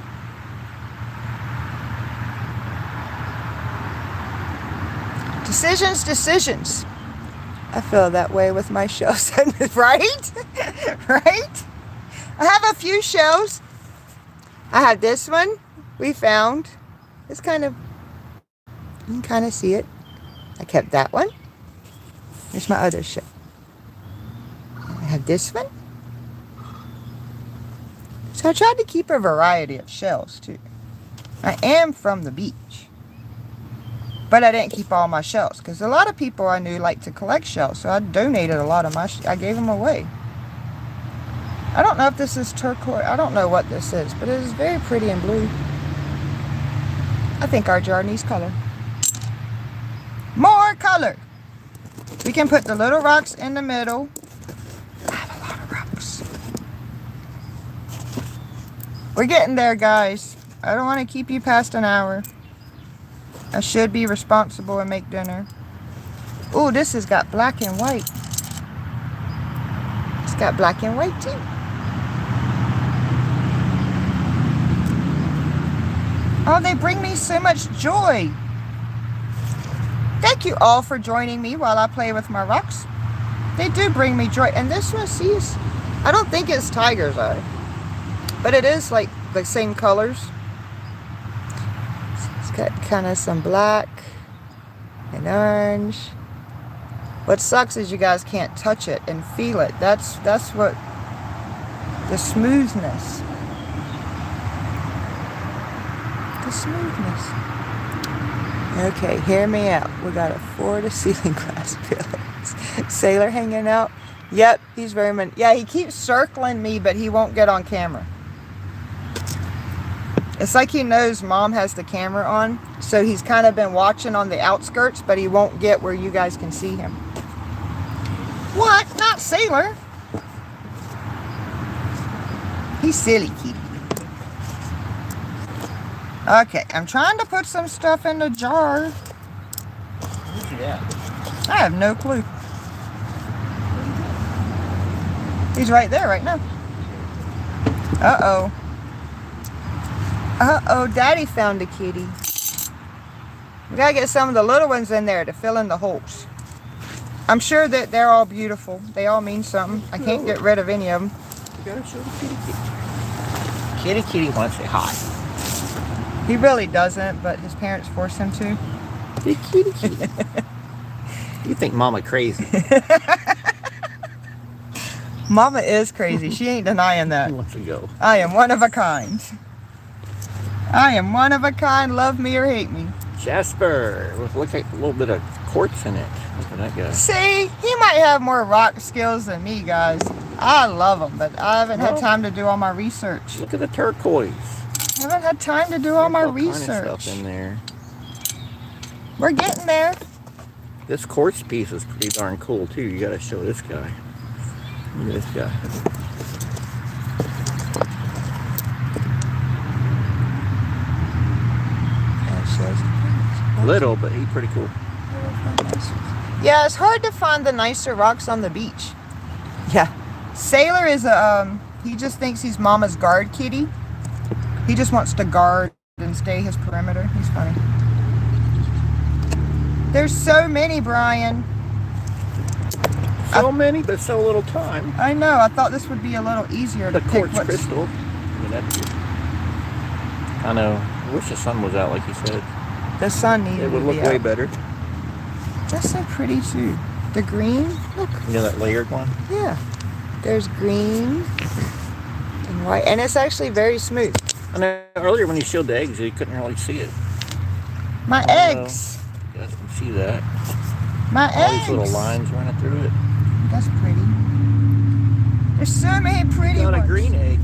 Decisions. I feel that way with my shells, right? Right? I have a few shells. I have this one we found. It's kind of, you can kind of see it. I kept that one. Here's my other shell. I have this one. So I tried to keep a variety of shells too. I am from the beach. But I didn't keep all my shells because a lot of people I knew like to collect shells. So I donated a lot of my I gave them away. I don't know if this is turquoise. I don't know what this is, but it is very pretty and blue. I think our jar needs color. More color. We can put the little rocks in the middle. I have a lot of rocks. We're getting there, guys. I don't want to keep you past an hour. I should be responsible and make dinner. Oh, this has got black and white. It's got black and white too. Oh, they bring me so much joy. Thank you all for joining me while I play with my rocks. They do bring me joy. And this one, see, I don't think it's tiger's eye, but it is like the same colors. It's got kind of some black and orange. What sucks is you guys can't touch it and feel it. That's what the smoothness. The smoothness. Okay, hear me out. We got a floor-to-ceiling glass pillows. Sailor hanging out. Yep, he's very yeah, he keeps circling me, but he won't get on camera. It's like he knows Mom has the camera on, so he's kind of been watching on the outskirts, but he won't get where you guys can see him. What? Not Sailor. He's silly, kitty. Okay, I'm trying to put some stuff in the jar. Yeah. I have no clue. He's right there right now. Uh-oh. Uh-oh, Daddy found a kitty. We gotta get some of the little ones in there to fill in the holes. I'm sure that they're all beautiful. They all mean something. I can't get rid of any of them. You gotta show the kitty kitty. Kitty wants to say hi. He really doesn't, but his parents force him to. Hey, kitty kitty. You think Mama crazy. Mama is crazy. She ain't denying that. He wants to go. I am one of a kind. I am one of a kind. Love me or hate me. Jasper. Looks like a little bit of quartz in it. Look at that guy. See, he might have more rock skills than me, guys. I love him, but I haven't had time to do all my research. Look at the turquoise. I haven't had time to do all my research. Kind of stuff in there. We're getting there. This quartz piece is pretty darn cool too. You gotta show this guy. Look at this guy. Little, but he's pretty cool. Yeah, it's hard to find the nicer rocks on the beach. Yeah. Sailor is a, he just thinks he's Mama's guard kitty. He just wants to guard and stay his perimeter. He's funny. There's so many, Brian. So many, but so little time. I know. I thought this would be a little easier to pick. The quartz crystal. I mean, that's good. I know. I wish the sun was out, like you said. The sun needed to be out. It would look way better. That's so pretty too. The green. Look. You know that layered one? Yeah. There's green and white, and it's actually very smooth. I know earlier when you showed the eggs, you couldn't really see it. My eggs. You guys can see that. My All eggs. these little lines running through it. That's pretty. There's so many pretty Got ones. a green egg.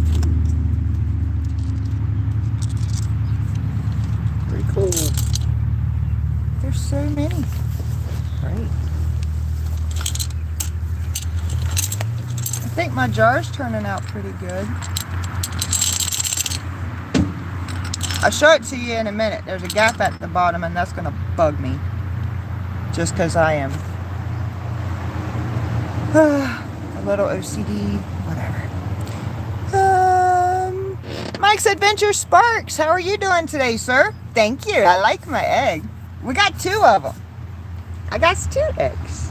Pretty cool. There's so many. Right. I think my jar's turning out pretty good. I'll show it to you in a minute. There's a gap at the bottom, and that's going to bug me. Just because I am a little OCD, whatever. Mike's Adventure Sparks, how are you doing today, sir? Thank you. I like my egg. We got 2 of them. I got 2 eggs.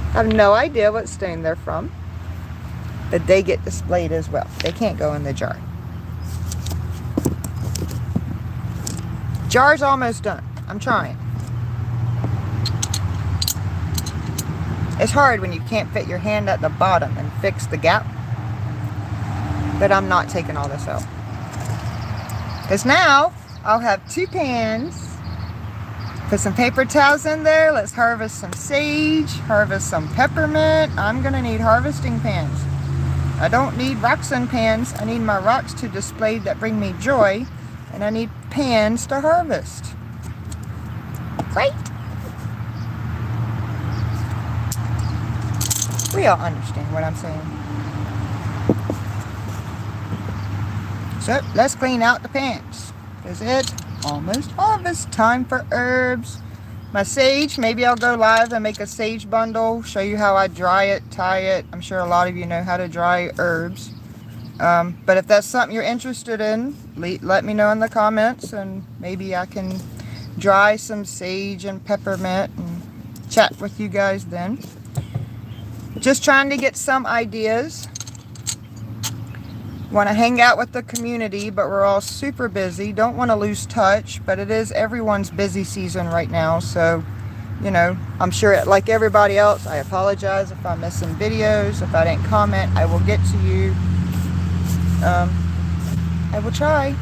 I have no idea what stain they're from, but they get displayed as well. They can't go in the jar. Jar's almost done. I'm trying. It's hard when you can't fit your hand at the bottom and fix the gap. But I'm not taking all this out. Because now I'll have 2 pans. Put some paper towels in there. Let's harvest some sage, harvest some peppermint. I'm going to need harvesting pans. I don't need rocks and pans. I need my rocks to display that bring me joy. And I need pans to harvest. Great. We all understand what I'm saying. So let's clean out the pans. Because it's almost harvest time for herbs. My sage, maybe I'll go live and make a sage bundle. Show you how I dry it, tie it. I'm sure a lot of you know how to dry herbs. But if that's something you're interested in, let me know in the comments. And maybe I can dry some sage and peppermint and chat with you guys then. Just trying to get some ideas. Want to hang out with the community, but we're all super busy. Don't want to lose touch, but it is everyone's busy season right now. So, you know, I'm sure like everybody else, I apologize if I'm missing videos. If I didn't comment, I will get to you. I will try.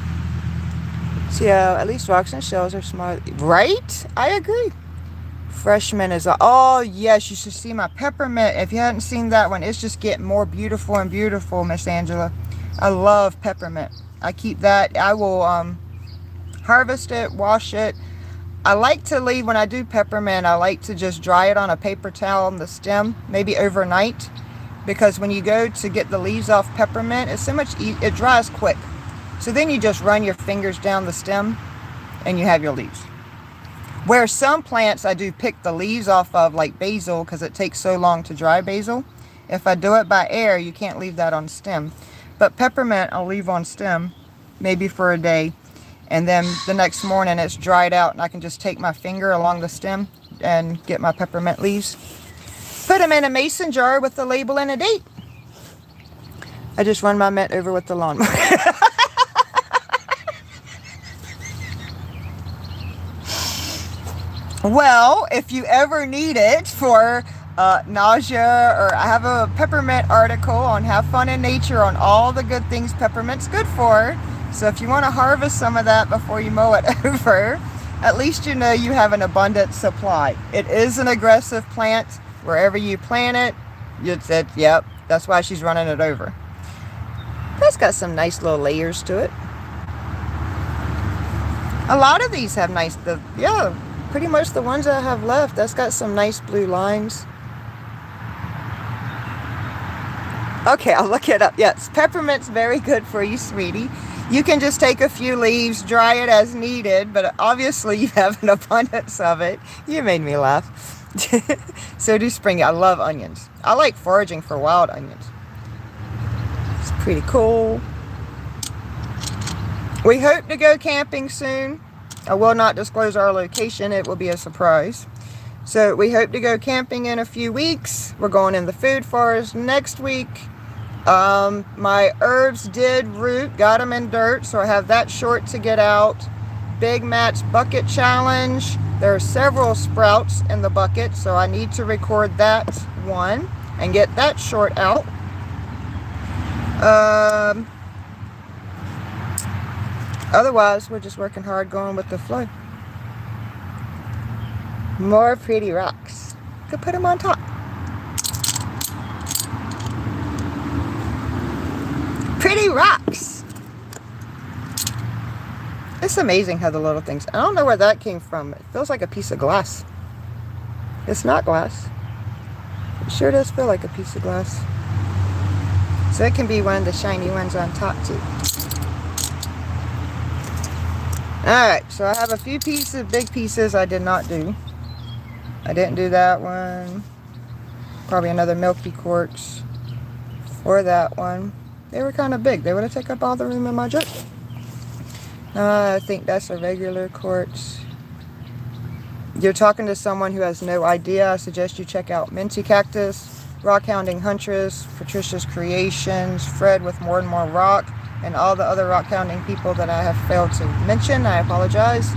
So yeah, at least rocks and shells are smart. Right? I agree. Freshman is, oh yes, you should see my peppermint. If you hadn't seen that one, it's just getting more beautiful and beautiful, Miss Angela. I love peppermint. I keep that. I will harvest it, wash it. I like to leave, when I do peppermint, I like to just dry it on a paper towel on the stem, maybe overnight, because when you go to get the leaves off peppermint, it's so much it dries quick. So then you just run your fingers down the stem and you have your leaves. Where some plants I do pick the leaves off of, like basil, because it takes so long to dry basil. If I do it by air, you can't leave that on stem. But peppermint I'll leave on stem, maybe for a day. And then the next morning it's dried out and I can just take my finger along the stem and get my peppermint leaves. Put them in a mason jar with the label and a date. I just run my mint over with the lawnmower. Well, if you ever need it for nausea, or I have a peppermint article on Have Fun in Nature on all the good things peppermint's good for. So if you want to harvest some of that before you mow it over, at least you know you have an abundant supply. It is an aggressive plant. Wherever you plant it, yep, that's why she's running it over. That's got some nice little layers to it. A lot of these have nice, pretty much the ones I have left, that's got some nice blue lines. Okay, I'll look it up. Yes, peppermint's very good for you, sweetie. You can just take a few leaves, dry it as needed, but obviously you have an abundance of it. You made me laugh. So do spring. I love onions. I like foraging for wild onions. It's pretty cool. We hope to go camping soon. I will not disclose our location. It will be a surprise. So we hope to go camping in a few weeks. We're going in the food forest next week. My herbs did root, got them in dirt, so I have that short to get out. Big Matt's bucket challenge. There are several sprouts in the bucket, so I need to record that one and get that short out. Otherwise, we're just working hard going with the flow. More pretty rocks. Could put them on top. Pretty rocks. It's amazing how the little things, I don't know where that came from. It feels like a piece of glass. It's not glass. It sure does feel like a piece of glass. So it can be one of the shiny ones on top too. Alright, so I have a few pieces, big pieces I did not do. I didn't do that one. Probably another milky quartz. Or that one. They were kind of big. They would have taken up all the room in my jug. I think that's a regular quartz. You're talking to someone who has no idea. I suggest you check out Minty Cactus, Rock Hounding Huntress, Patricia's Creations, Fred with More and More Rock, and all the other rock hounding people that I have failed to mention. I apologize.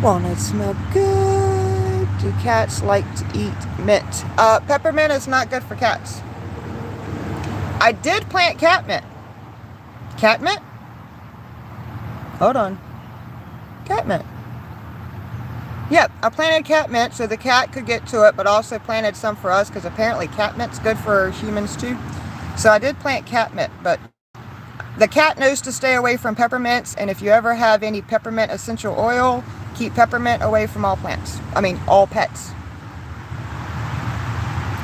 Walnuts smell good. Do cats like to eat mint? Peppermint is not good for cats. I did plant catmint. Catmint? Hold on. Catmint. Yep, I planted catmint so the cat could get to it, but also planted some for us because apparently catmint's good for humans too. So I did plant catmint, but the cat knows to stay away from peppermints, and if you ever have any peppermint essential oil, keep peppermint away from all plants. I mean, all pets.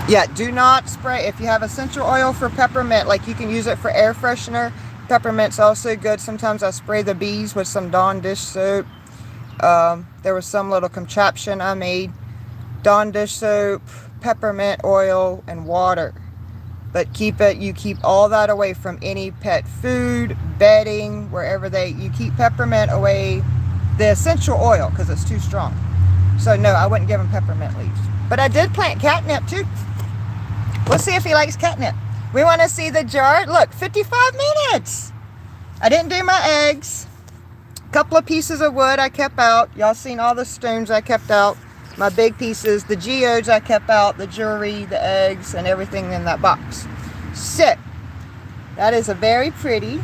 Yeah, do not spray. If you have essential oil for peppermint, like you can use it for air freshener, peppermint's also good. Sometimes I spray the bees with some Dawn dish soap. There was some little contraption I made. Dawn dish soap, peppermint oil, and water. But you keep all that away from any pet food, bedding, wherever you keep peppermint away, the essential oil, because it's too strong. So no, I wouldn't give him peppermint leaves. But I did plant catnip too. We'll see if he likes catnip. We want to see the jar. Look, 55 minutes. I didn't do my eggs. A couple of pieces of wood I kept out. Y'all seen all the stones I kept out. My big pieces, the geodes I kept out, the jewelry, the eggs, and everything in that box. So, that is a very pretty.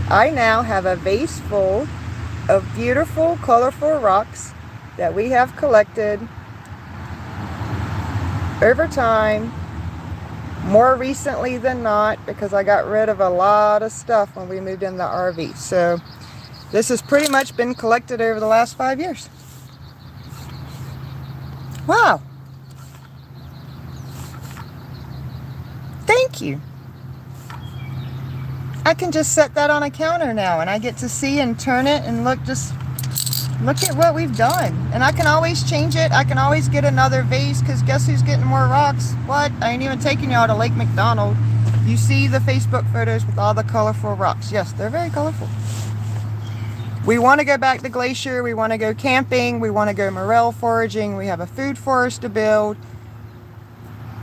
I now have a vase full of beautiful, colorful rocks that we have collected over time. More recently than not, because I got rid of a lot of stuff when we moved in the RV. So this has pretty much been collected over the last 5 years. Wow. Thank you. I can just set that on a counter now and I get to see and turn it and look at what we've done. And I can always change it. I can always get another vase, because guess who's getting more rocks? What? I ain't even taking y'all to Lake McDonald. You see the Facebook photos with all the colorful rocks. Yes, they're very colorful. We want to go back to Glacier. We want to go camping. We want to go morel foraging. We have a food forest to build.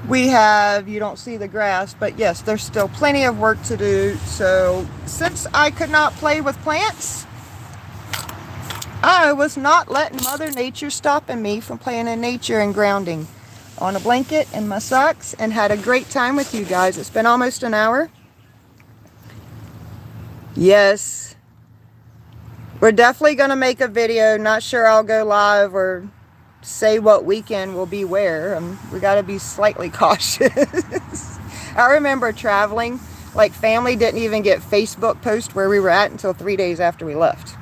We have, you don't see the grass, but yes, there's still plenty of work to do. So since I could not play with plants, I was not letting Mother Nature stopping me from playing in nature and grounding on a blanket and my socks, and had a great time with you guys. It's been almost an hour. Yes. We're definitely going to make a video. Not sure I'll go live or say what weekend will be where. We got to be slightly cautious. I remember traveling, like family didn't even get Facebook post where we were at until 3 days after we left.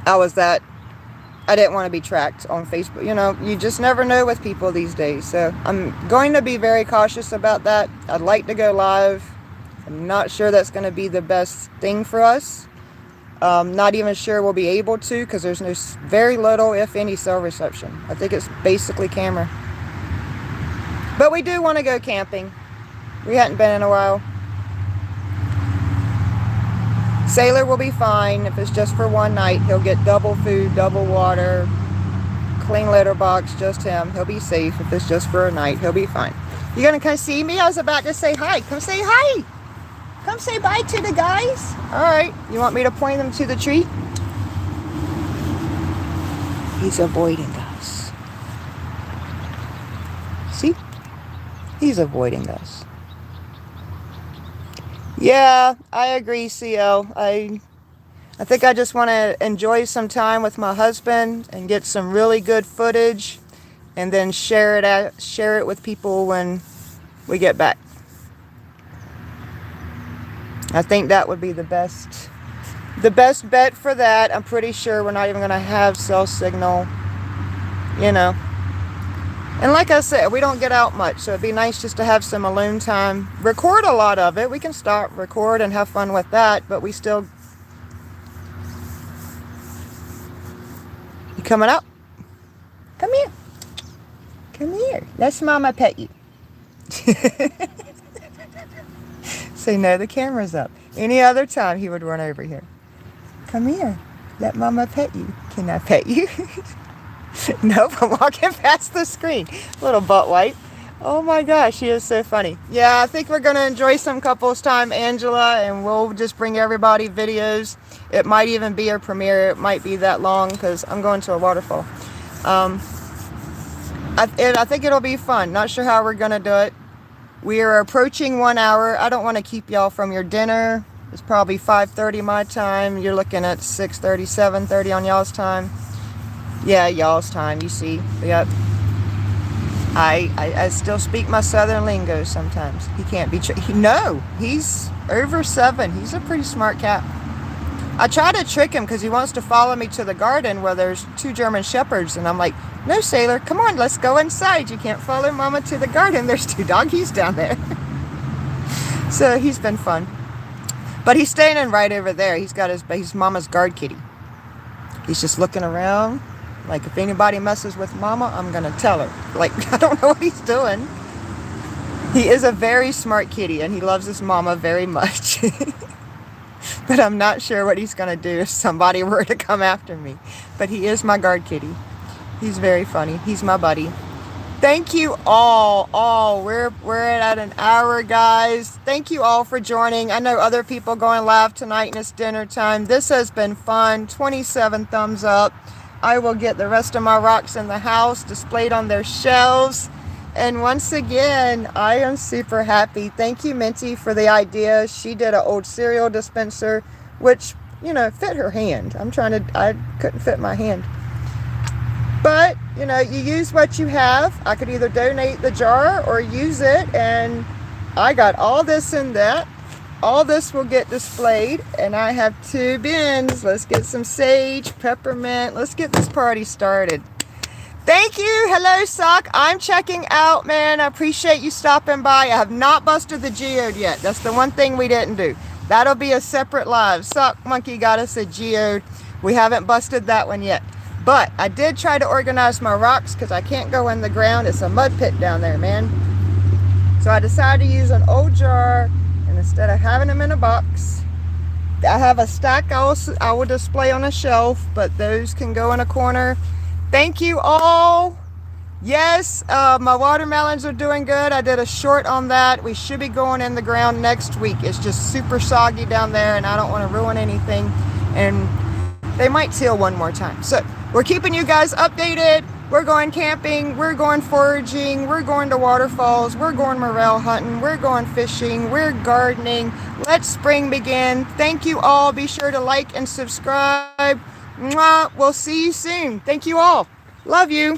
I didn't want to be tracked on Facebook. You know, you just never know with people these days. So I'm going to be very cautious about that. I'd like to go live. I'm not sure that's going to be the best thing for us. Not even sure we'll be able to, because there's very little, if any, cell reception. I think it's basically camera. But we do want to go camping. We hadn't been in a while. Sailor will be fine if it's just for one night. He'll get double food, double water, clean litter box, just him. He'll be safe. If it's just for a night, he'll be fine. You gonna come see me? I was about to say hi. Come say hi. Come say bye to the guys. All right. You want me to point them to the tree? He's avoiding us. See? He's avoiding us. Yeah, I agree, CL. I think I just want to enjoy some time with my husband and get some really good footage, and then share it with people when we get back. I think that would be the best bet for that. I'm pretty sure we're not even going to have cell signal, you know. And like I said, we don't get out much, so it'd be nice just to have some alone time. Record a lot of it. We can stop, record, and have fun with that, but we still... You coming up? Come here. Come here. Let's Mama pet you. Say no, the camera's up. Any other time he would run over here. Come here. Let Mama pet you. Can I pet you? Nope, I'm walking past the screen. Little butt wipe. Oh my gosh, she is so funny. Yeah, I think we're going to enjoy some couples time, Angela, and we'll just bring everybody videos. It might even be a premiere. It might be that long because I'm going to a waterfall. I think it'll be fun. Not sure how we're going to do it. We are approaching 1 hour. I don't want to keep y'all from your dinner. It's probably 5:30 my time. You're looking at 6:30, 7:30 on y'all's time. Yeah, y'all's time, you see. Yep. I still speak my southern lingo sometimes. He can't be... No, he's over 7. He's a pretty smart cat. I try to trick him because he wants to follow me to the garden where there's 2 German Shepherds. And I'm like, no, Sailor, come on, let's go inside. You can't follow Mama to the garden. There's 2 doggies down there. So he's been fun. But he's standing right over there. He's got he's Mama's guard kitty. He's just looking around. Like, if anybody messes with Mama, I'm going to tell her. Like, I don't know what he's doing. He is a very smart kitty, and he loves his Mama very much. But I'm not sure what he's going to do if somebody were to come after me. But he is my guard kitty. He's very funny. He's my buddy. Thank you all. We're at an hour, guys. Thank you all for joining. I know other people going live tonight and it's dinner time. This has been fun. 27 thumbs up. I will get the rest of my rocks in the house displayed on their shelves. And once again, I am super happy. Thank you, Minty, for the idea. She did an old cereal dispenser, which, you know, fit her hand. I couldn't fit my hand. But, you know, you use what you have. I could either donate the jar or use it. And I got all this in that. All this will get displayed. And I have 2 bins. Let's get some sage, peppermint. Let's get this party started. Thank you. Hello, Sock. I'm checking out, man. I appreciate you stopping by. I have not busted the geode yet. That's the one thing we didn't do. That'll be a separate live. Sock Monkey got us a geode. We haven't busted that one yet. But I did try to organize my rocks because I can't go in the ground. It's a mud pit down there, man. So I decided to use an old jar, and instead of having them in a box, I have a stack I will display on a shelf, but those can go in a corner. Thank you all. Yes, my watermelons are doing good. I did a short on that. We should be going in the ground next week. It's just super soggy down there, and I don't want to ruin anything. And they might teal one more time. So we're keeping you guys updated. We're going camping. We're going foraging. We're going to waterfalls. We're going morel hunting. We're going fishing. We're gardening. Let spring begin. Thank you all. Be sure to like and subscribe. Mwah. We'll see you soon. Thank you all. Love you.